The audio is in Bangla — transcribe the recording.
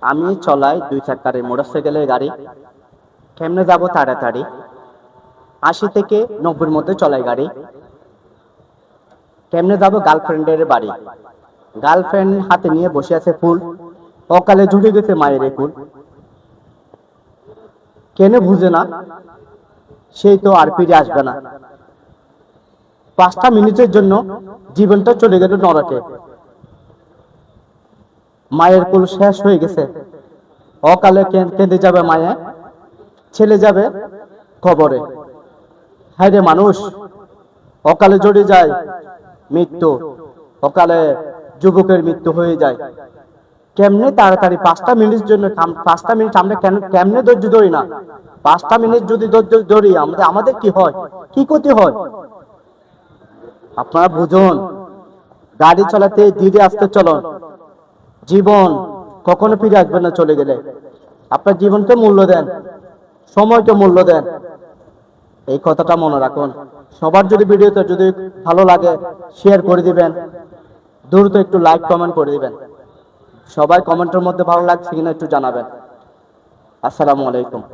আমি চলাই 2 চাকার মোটরসাইকেলের গাড়ি। কেমনে যাব তাড়াতাড়ি? 80 থেকে 90-র মধ্যে চলাই গাড়ি। কেমনে যাব গার্লফ্রেন্ডের বাড়ি? গার্লফ্রেন্ড হাতে নিয়ে বসে আছে ফুল, অকালে ঝুঁকে গেছে মায়ের কুল। কেন বুঝে না, সেই তো আর ফিরে আসবে না। 5টা মিনিটের জন্য জীবনটা চলে গেল নরকে। মায়ের কুল শেষ হয়ে গেছে, অকালে কেঁদে যাবে মায়ে, ছেলে যাবে কবরে। হায় রে মানুষ, অকালে জড়ে যায় মৃত্যু, অকালে যুবকের মৃত্যু হয়ে যায়। কেমনে তাড়াতাড়ি 5টা মিনিটের জন্য, 5টা মিনিট আমরা কেমনে ধৈর্য ধরি না? 5টা মিনিট যদি ধৈর্য ধরি, আমাদের কি হয়, কি ক্ষতি হয়? আপনারা বুঝুন, গাড়ি চালাতে ধীরে আস্তে চলুন। জীবন কখনো ফিরে আসবে না চলে গেলে। আপনার জীবনকে মূল্য দেন, সময়কে মূল্য দেন, এই কথাটা মনে রাখুন। সবার যদি ভিডিওতে যদি ভালো লাগে শেয়ার করে দিবেন, দ্রুত একটু লাইক কমেন্ট করে দিবেন। সবাই কমেন্টের মধ্যে ভালো লাগছে কিনা একটু জানাবেন। আসসালামু আলাইকুম।